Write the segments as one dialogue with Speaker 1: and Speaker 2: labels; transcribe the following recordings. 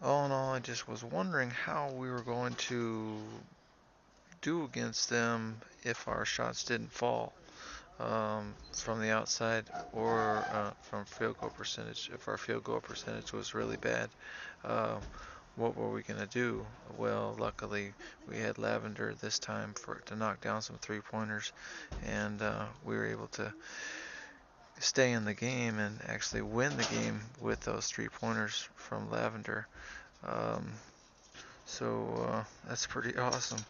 Speaker 1: all in all, I just was wondering how we were going to do against them if our shots didn't fall from the outside or from field goal percentage. If our field goal percentage was really bad, uh, what were we going to do? Well, luckily we had Lavender this time to knock down some three-pointers, and we were able to stay in the game and actually win the game with those three-pointers from Lavender. Um, so that's pretty awesome.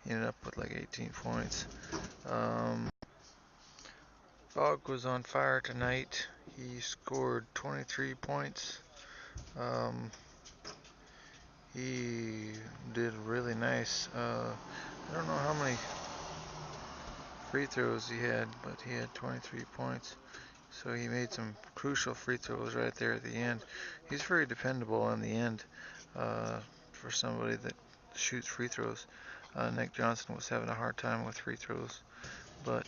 Speaker 1: He ended up with like 18 points. Um, Bog was on fire tonight. He scored 23 points. Um, he did really nice. I don't know how many free throws he had, but he had 23 points. So he made some crucial free throws right there at the end. He's very dependable in the end for somebody that shoots free throws. Nick Johnson was having a hard time with free throws, but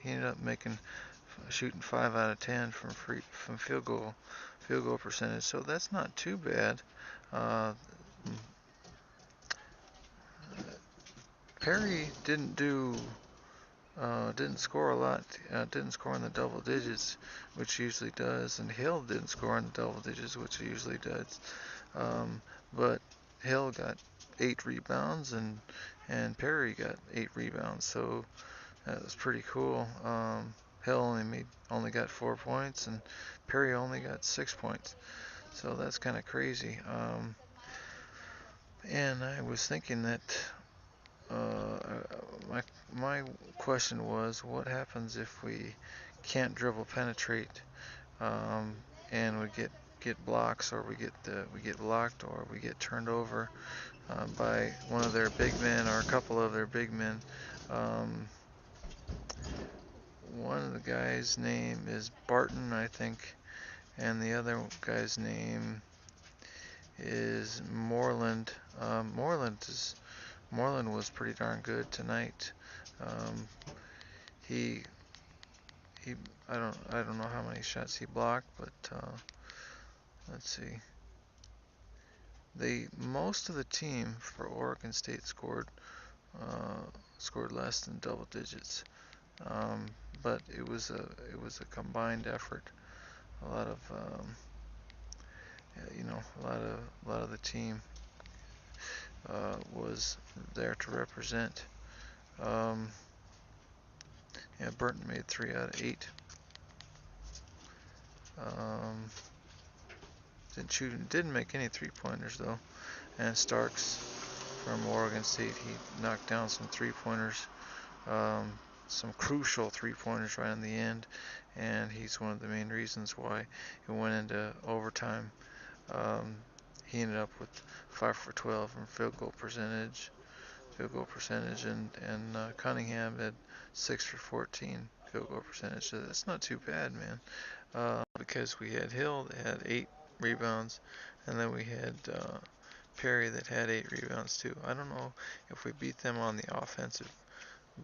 Speaker 1: he ended up shooting 5 out of 10 from field goal percentage. So that's not too bad. Uh, Perry didn't score a lot. Didn't score in the double digits, which he usually does, and Hill didn't score in the double digits, which he usually does. But Hill got 8 rebounds, and Perry got 8 rebounds. So that was pretty cool. Hill only got 4 points, and Perry only got 6 points. So that's kind of crazy. And I was thinking that uh, my my question was, what happens if we can't dribble penetrate, um, and we get blocks, or we get blocked, or we get turned over by one of their big men or a couple of their big men. Um, One of the guys' name is Barton, I think, and the other guy's name is Moreland. Moreland was pretty darn good tonight. Um, he he I don't know how many shots he blocked, but let's see. Most of the team for Oregon State uh, scored less than double digits. Um, but it was a combined effort. A lot of a lot of the team was there to represent. Um, yeah, Burton made 3 out of 8. Um, didn't make any three-pointers though. And Starks from Oregon State, he knocked down some three-pointers, some crucial three-pointers right in the end, and he's one of the main reasons why it went into overtime. Um, he ended up with 5 for 12 from field goal percentage, and Cunningham had 6 for 14 field goal percentage. So that's not too bad, man. Because we had Hill that had 8 rebounds, and then we had Perry that had 8 rebounds too. I don't know if we beat them on the offensive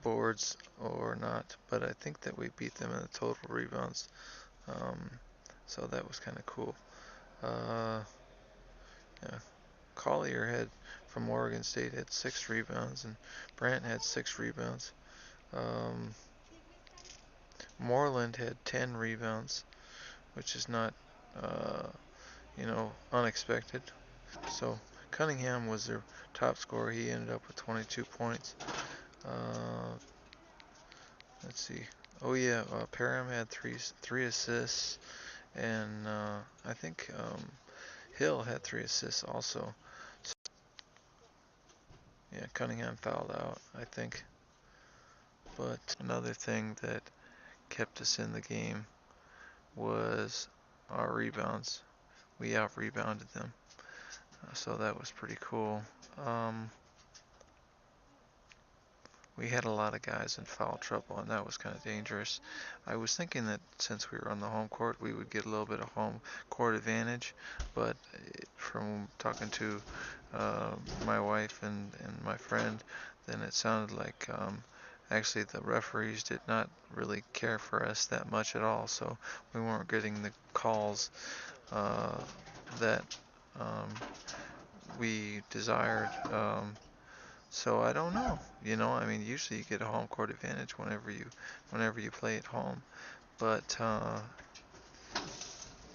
Speaker 1: boards or not, but I think that we beat them in the total rebounds. Um, so that was kind of cool. Uh, yeah. Collier had from Oregon State had 6 rebounds, and Brandt had 6 rebounds. Um, Moreland had 10 rebounds, which is not, uh, unexpected. So Cunningham was their top scorer. He ended up with 22 points. Uh, let's see. Oh yeah, Parham had three assists, and I think Hill had 3 assists also. So, yeah, Cunningham fouled out, I think. But another thing that kept us in the game was our rebounds. We out rebounded them, so that was pretty cool. Um, we had a lot of guys in foul trouble, and that was kind of dangerous. I was thinking that since we were on the home court, we would get a little bit of home court advantage, but from talking to my wife and my friend, then it sounded like Actually, the referees did not really care for us that much at all, so we weren't getting the calls uh, that um, we desired. So I don't know. I mean, usually you get a home court advantage whenever you play at home. But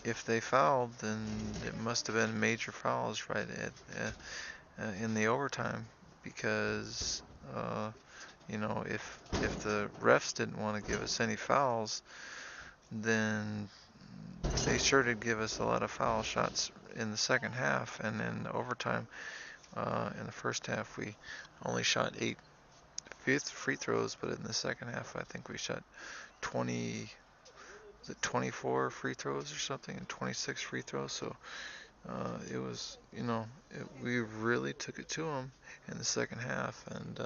Speaker 1: if they fouled, then it must have been major fouls right in the overtime, because if the refs didn't want to give us any fouls, then they sure did give us a lot of foul shots in the second half, and in overtime. In the first half, we only shot 8 free throws, but in the second half, I think we shot 20, was it 24 free throws or something, and 26 free throws. So it was, we really took it to them in the second half, and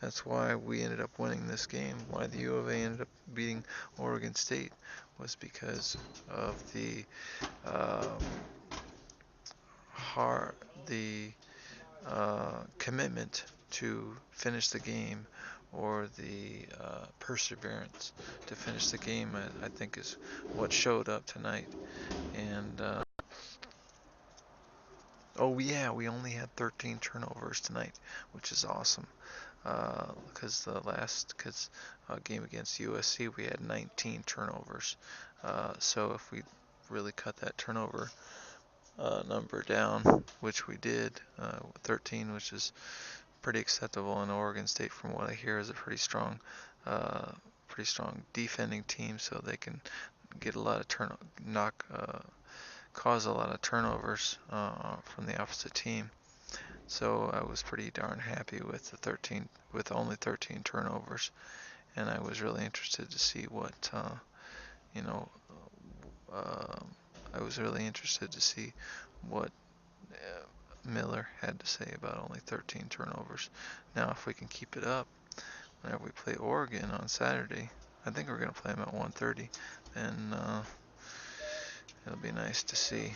Speaker 1: that's why we ended up winning this game. Why the U of A ended up beating Oregon State was because of uh, hard the commitment to finish the game, or the perseverance to finish the game, I think is what showed up tonight. And oh yeah, we only had 13 turnovers tonight, which is awesome. Because because game against USC we had 19 turnovers. So if we really cut that turnover number down, which we did, 13, which is pretty acceptable in Oregon State, from what I hear, is a uh, pretty strong defending team, so they can get a lot of cause a lot of turnovers from the opposite team. So I was pretty darn happy with with only 13 turnovers, and I was really interested to see you know, uh, I was really interested to see what Miller had to say about only 13 turnovers. Now, if we can keep it up whenever we play Oregon on Saturday, I think we're going to play them at 1:30, and it'll be nice to see.